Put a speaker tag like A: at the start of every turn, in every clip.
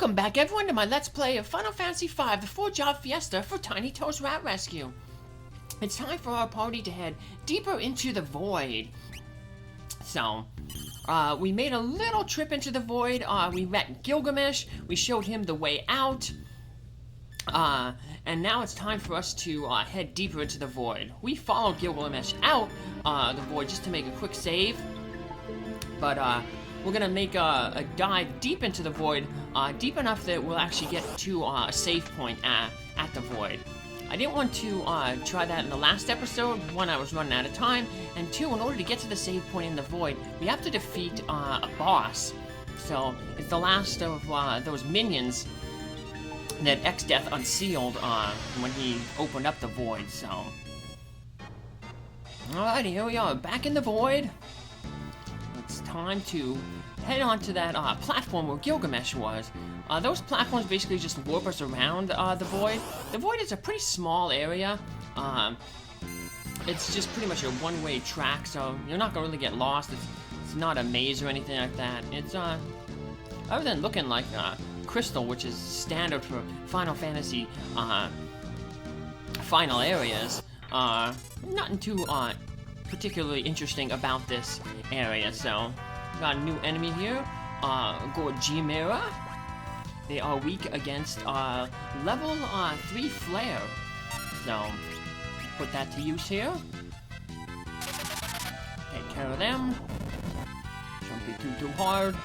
A: Welcome back everyone to my Let's Play of Final Fantasy V, the 4-job Fiesta for TnyToe's Rat Rescue. It's time for our party to head deeper into the void. So, we made a little trip into the void. We met Gilgamesh, we showed him the way out. And now it's time for us to head deeper into the void. We followed Gilgamesh out the void just to make a quick save. But we're gonna make a dive deep into the void, deep enough that we'll actually get to a save point at the void. I didn't want to try that in the last episode. One, I was running out of time, and two, in order to get to the save point in the void, we have to defeat a boss. So it's the last of those minions that Exdeath unsealed when he opened up the void. So, alright, here we are, back in the void. It's time to head on to that platform where Gilgamesh was. Those platforms basically just warp us around the void. The void is a pretty small area. It's just pretty much a one-way track, so you're not gonna really get lost. It's not a maze or anything like that. It's other than looking like crystal, which is standard for Final Fantasy final areas. Nothing too particularly interesting about this area. So, got a new enemy here, Gilgamesh. They are weak against level 3 flare. So, put that to use here. Take care of them. Shouldn't be too hard.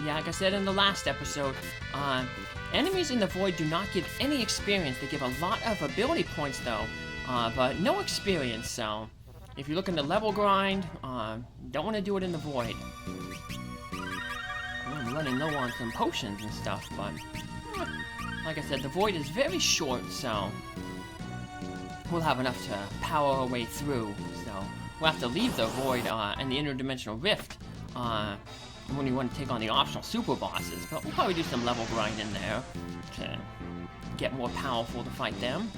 A: Yeah, like I said in the last episode, enemies in the void do not give any experience. They give a lot of ability points though, but no experience. So, if you're looking to level grind, don't want to do it in the void. I'm running low on some potions and stuff, but like I said, the void is very short, so we'll have enough to power our way through. So we'll have to leave the void and the interdimensional rift when we want to take on the optional super bosses, but we'll probably do some level grind in there to get more powerful to fight them.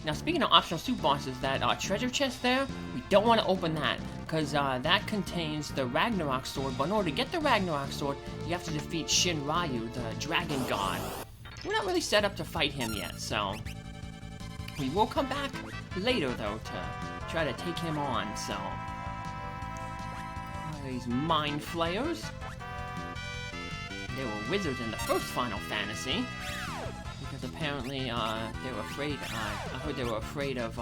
A: Now, speaking of optional super bosses, that treasure chest there, we don't want to open that, because that contains the Ragnarok sword, but in order to get the Ragnarok sword, you have to defeat Shin Ryu, the dragon god. We're not really set up to fight him yet, so we will come back later, though, to try to take him on, so. These mind flayers. They were wizards in the first Final Fantasy, because apparently they were afraid. I heard they were afraid of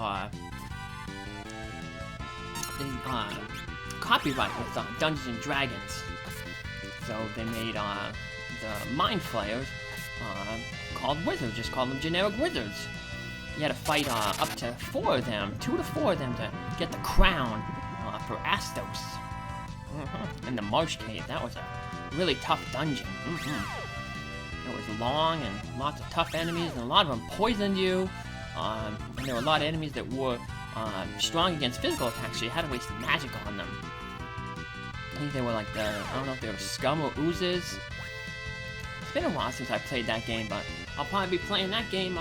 A: copyright with Dungeons and Dragons. So they made the mind flayers called wizards. Just called them generic wizards. You had to fight up to 4 of them, 2 to 4 of them, to get the crown for Astos. In the Marsh Cave, that was a really tough dungeon. It was long and lots of tough enemies, and a lot of them poisoned you. And there were a lot of enemies that were strong against physical attacks, so you had to waste magic on them. I think they were like I don't know if they were scum or oozes. It's been a while since I played that game, but I'll probably be playing that game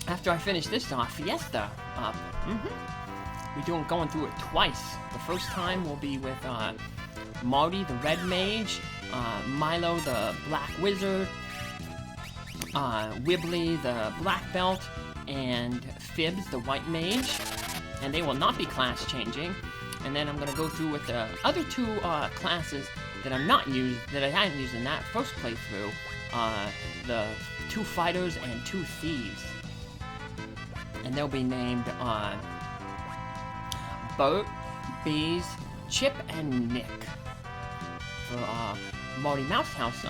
A: after I finish this Fiesta up. We're going through it twice. The first time will be with Marty, the Red Mage, Milo, the Black Wizard, Wibbly, the Black Belt, and Fibs, the White Mage. And they will not be class changing. And then I'm going to go through with the other 2 classes that I hadn't used in that first playthrough. The 2 fighters and 2 thieves. And they'll be named Bert, Bees, Chip, and Nick. For Marty Mousehouse,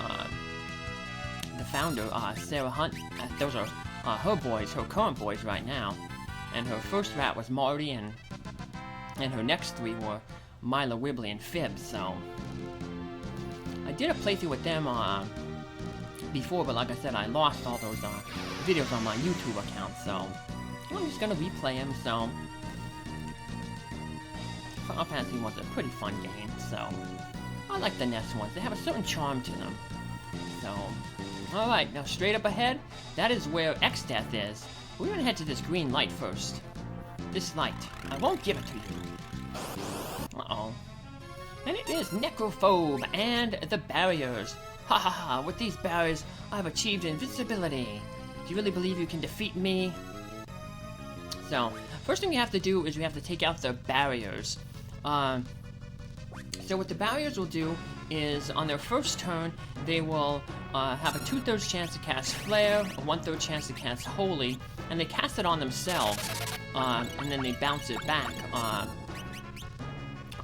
A: the founder, Sarah Hunt, those are her boys, her current boys right now. And her first rat was Marty, and her next 3 were Mila, Wibbly, and Fib. So I did a playthrough with them before, but like I said, I lost all those videos on my YouTube account, so I'm just gonna replay them. So Final Fantasy was a pretty fun game, so I like the NES ones. They have a certain charm to them. So, alright, now straight up ahead, that is where Exdeath is. We're gonna head to this green light first. This light. I won't give it to you. Uh-oh. And it is Necrophobe and the barriers. Ha ha ha, with these barriers, I've achieved invincibility. Do you really believe you can defeat me? So, first thing we have to do is we have to take out the barriers. So what the barriers will do is, on their first turn, they will have a 2/3 chance to cast Flare, a 1/3 chance to cast Holy, and they cast it on themselves, and then they bounce it back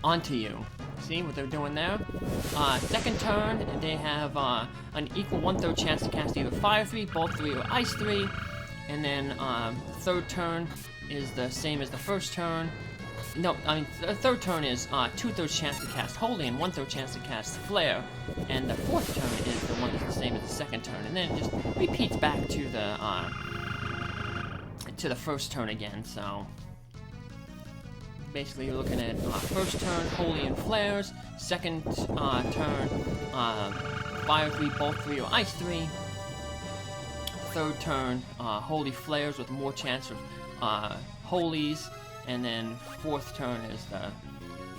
A: onto you. See what they're doing there? Second turn, they have an equal 1/3 chance to cast either Fire 3, Bolt 3, or Ice 3, and then third turn is the same as the first turn. No, I mean, the third turn is 2/3 chance to cast Holy and 1/3 chance to cast Flare, and the fourth turn is the one that's the same as the second turn, and then it just repeats back to the first turn again. So basically, you're looking at first turn Holy and Flares, second turn Fire 3, Bolt 3, or Ice 3. Third turn Holy Flares with more chance of Holies. And then fourth turn is the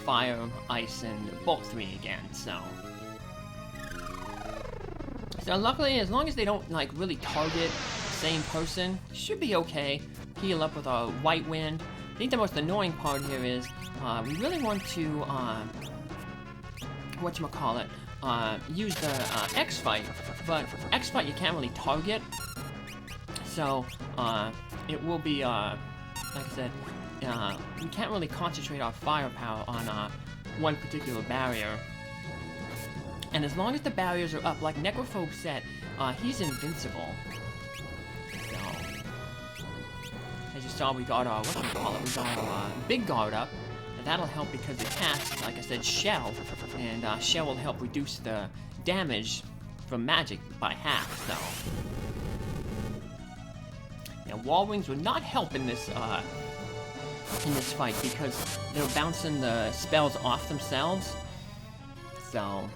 A: Fire, Ice, and Bolt 3 again, so luckily, as long as they don't, like, really target the same person, should be okay. Heal up with a White Wind. I think the most annoying part here is, we really want to, whatchamacallit, use the, X-Fight, but X-Fight you can't really target, so, it will be, like I said, we can't really concentrate our firepower on one particular barrier. And as long as the barriers are up, like Necrophobe said, he's invincible. So, as you saw, we got our, we got our big guard up, and that'll help because it casts, like I said, Shell, and Shell will help reduce the damage from magic by half, so. Now, Wall Wings would not help in this fight because they're bouncing the spells off themselves. So,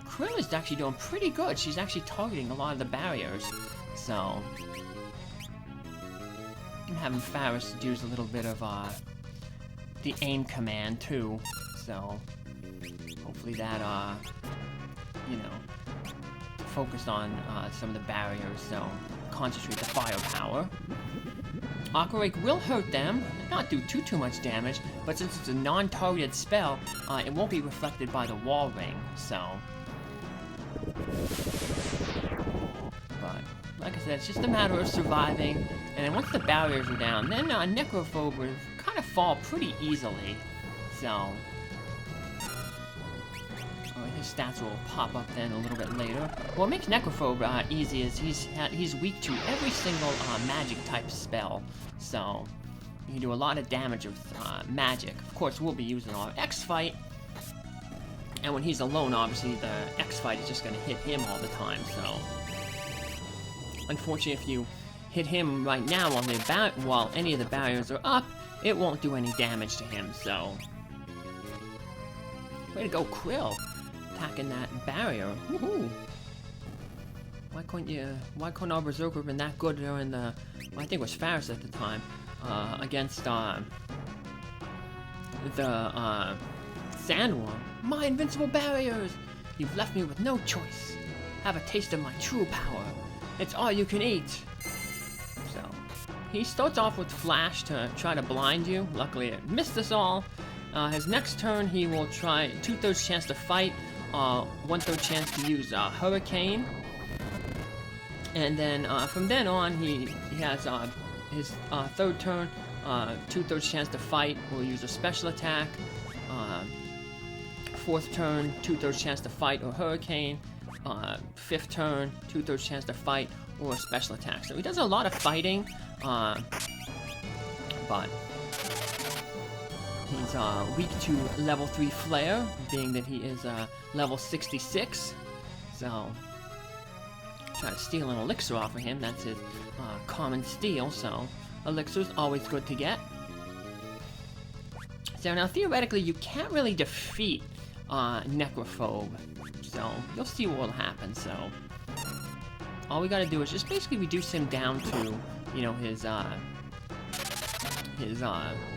A: Krile is actually doing pretty good. She's actually targeting a lot of the barriers. So, I'm having Faris use a little bit of the aim command too. So, hopefully that you know, focus on some of the barriers. So, concentrate the firepower. Aqua Rake will hurt them, not do too much damage, but since it's a non-targeted spell, it won't be reflected by the Wall Ring, so. But, like I said, it's just a matter of surviving, and then once the barriers are down, then Necrophobe will kind of fall pretty easily, so. His stats will pop up then a little bit later. What makes Necrophobe easy is he's weak to every single magic type spell, so you can do a lot of damage with magic. Of course, we'll be using our X-Fight, and when he's alone, obviously the X-Fight is just going to hit him all the time. So, unfortunately, if you hit him right now while any of the barriers are up, it won't do any damage to him. So, way to go, Krile! Attacking that barrier. Woohoo! Why couldn't our Berserker have been that good during the, well, I think it was Faris at the time, against the Sandworm? My invincible barriers! You've left me with no choice. Have a taste of my true power. It's all you can eat. So, he starts off with Flash to try to blind you. Luckily, it missed us all. His next turn, he will try 2/3 chance to fight, 1/3 chance to use Hurricane, and then from then on he has his third turn, 2/3 chance to fight, will use a special attack, fourth turn 2/3 chance to fight or Hurricane, fifth turn 2/3 chance to fight or a special attack. So he does a lot of fighting, but he's weak to level 3 Flare, being that he is level 66. So, try to steal an elixir off of him. That's his common steal, so elixir's always good to get. So now, theoretically, you can't really defeat Necrophobe. So, you'll see what will happen, so. All we gotta do is just basically reduce him down to, you know, his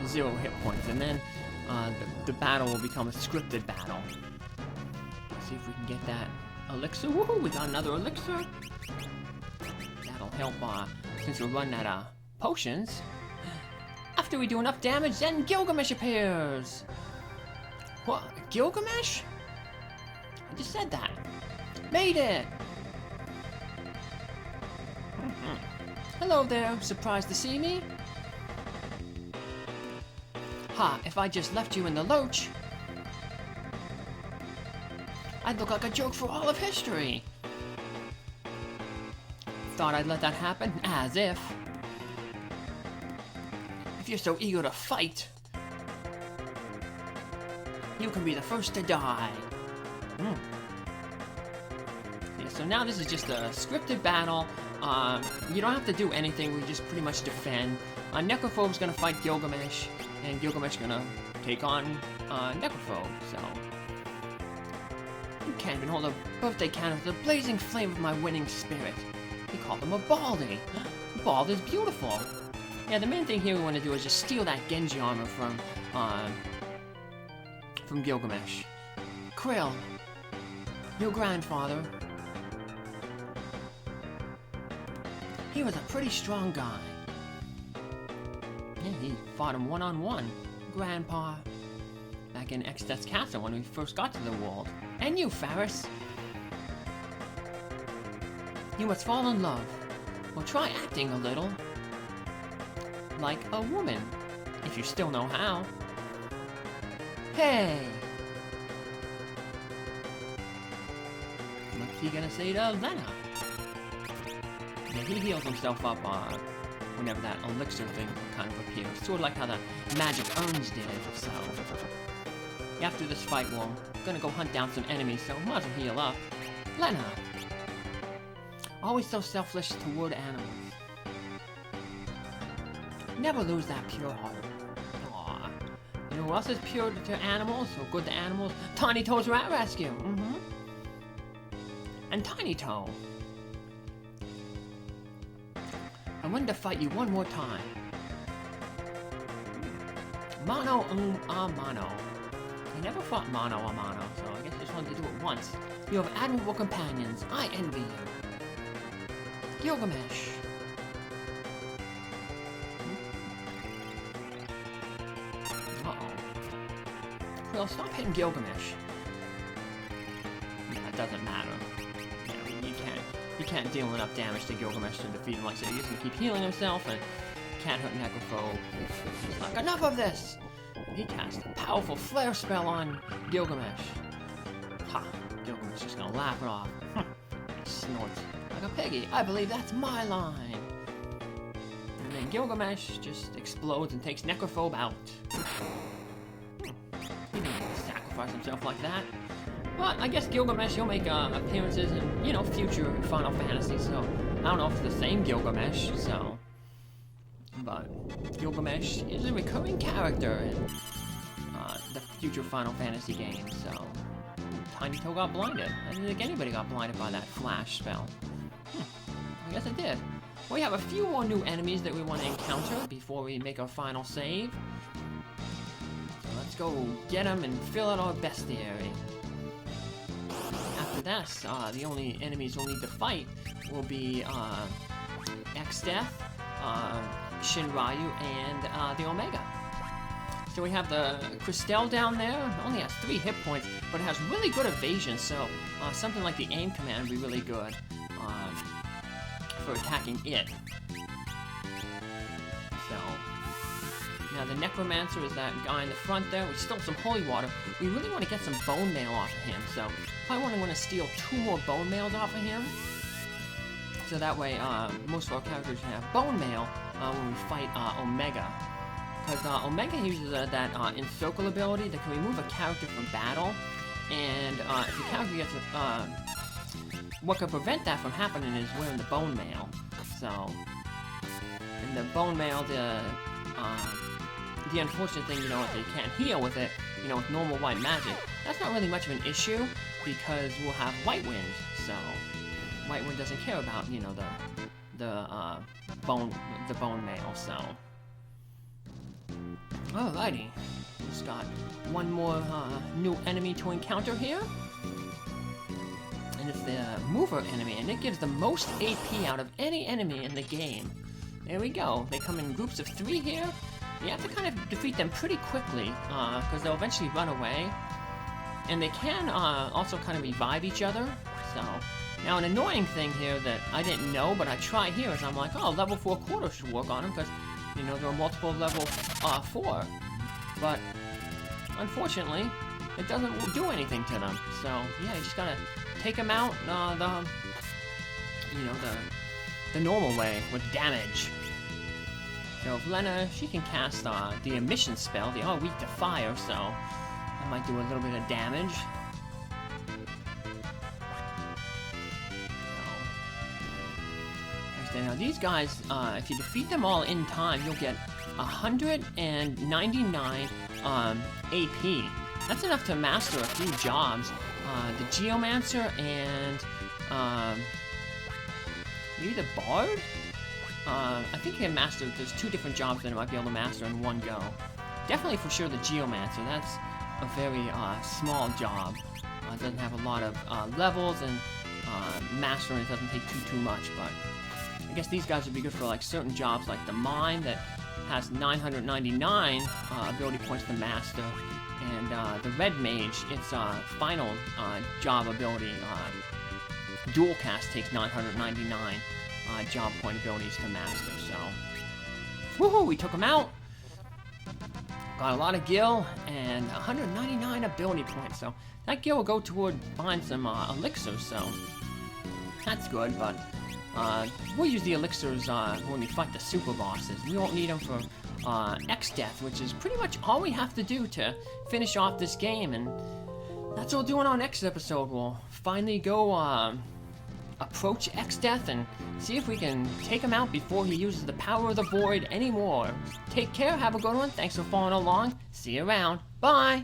A: 0 hit points, and then the battle will become a scripted battle. Let's see if we can get that elixir. Woohoo! We got another elixir. That'll help since we're running out of potions. After we do enough damage, then Gilgamesh appears. What? Gilgamesh? I just said that. Made it! Hello there, surprised to see me? Ha, if I just left you in the lurch, I'd look like a joke for all of history. Thought I'd let that happen? As if. If you're so eager to fight, you can be the first to die. Yeah, so now this is just a scripted battle. You don't have to do anything, we just pretty much defend. Necrophobe's gonna fight Gilgamesh, and Gilgamesh gonna take on Necrophobe, so... You can't even hold a birthday candle to the blazing flame of my winning spirit. He called him a baldy. Bald is beautiful. Yeah, the main thing here we want to do is just steal that Genji armor from Gilgamesh. Krile, your grandfather. He was a pretty strong guy. Yeah, he fought him one-on-one. Grandpa. Back in Exdeath's castle when we first got to the world. And you, Faris. You must fall in love. Well, try acting a little like a woman, if you still know how. Hey! What's he gonna say to Lenna? Yeah, he heals himself up whenever that elixir thing kind of appears. Sort of like how the magic urns did, so... After this fight, we're gonna go hunt down some enemies, so we might as well heal up. Lenna! Always so selfless toward animals. Never lose that pure heart. Aww. You know who else is pure to animals, or good to animals? TnyToe's Rat Rescue! And TnyToe. I'm going to fight you one more time. Mano a mano. I never fought mano a mano, so I guess I just wanted to do it once. You have admirable companions. I envy you. Gilgamesh. Well, stop hitting Gilgamesh. That doesn't matter. You can't deal enough damage to Gilgamesh to defeat him. Like I said, he's gonna keep healing himself and can't hurt Necrophobe. He's like, enough of this! He cast a powerful flare spell on Gilgamesh. Ha! Gilgamesh is just gonna laugh it off. Snorts like a piggy. I believe that's my line. And then Gilgamesh just explodes and takes Necrophobe out. He didn't need to sacrifice himself like that. But I guess Gilgamesh, he'll make appearances in, you know, future Final Fantasy, so I don't know if it's the same Gilgamesh, so... But Gilgamesh is a recurring character in the future Final Fantasy games, so... TnyToe got blinded. I didn't think anybody got blinded by that flash spell. I guess I did. We have a few more new enemies that we want to encounter before we make our final save. So let's go get them and fill out our bestiary. After this, the only enemies we'll need to fight will be Exdeath, Shinryu, and the Omega. So we have the Crystal down there. It only has 3 hit points, but it has really good evasion, so something like the aim command would be really good for attacking it. So, now the Necromancer is that guy in the front there. We stole some holy water. We really want to get some bone mail off of him, so probably want to steal 2 more bone mails off of him. So that way, most of our characters can have bone mail when we fight Omega. Because Omega uses that encircle ability that can remove a character from battle, and if your character gets what can prevent that from happening is wearing the bone mail. So, and the bone mail, the unfortunate thing, you know, if they can't heal with it, you know, with normal white magic, that's not really much of an issue because we'll have White Wind. So, White Wind doesn't care about, you know, the bone mail. So, alrighty, Just got one more new enemy to encounter here. And it's the mover enemy, and it gives the most AP out of any enemy in the game. There we go. They come in groups of 3 here. You have to kind of defeat them pretty quickly, because they'll eventually run away. And they can also kind of revive each other. So, now an annoying thing here that I didn't know, but I try here is I'm like, oh, level 4 quarter should work on them, because, you know, there are multiple level 4. But, unfortunately, it doesn't do anything to them. So, yeah, you just gotta take them out the normal way with damage. So Lenna, she can cast the emission spell. They are weak to fire, so that might do a little bit of damage. So, now these guys, if you defeat them all in time, you'll get 199 AP. That's enough to master a few jobs. The Geomancer and maybe the Bard? I think they mastered, there's 2 different jobs that I might be able to master in one go. Definitely for sure the Geomancer, that's a very small job. It doesn't have a lot of levels, and mastering it doesn't take too much, but I guess these guys would be good for like certain jobs like the Mine that has 999 ability points to master. And the Red Mage, its final job ability, Dual Cast, takes 999 job point abilities to master, so... Woohoo! We took him out! Got a lot of gil, and 199 ability points, so that gil will go toward buying some elixirs, so... That's good, but... we'll use the elixirs when we fight the super bosses. We won't need them for Exdeath, which is pretty much all we have to do to finish off this game, and that's what we'll do in our next episode. We'll finally go approach Exdeath and see if we can take him out before he uses the power of the void anymore. Take care, have a good one, thanks for following along, see you around, bye!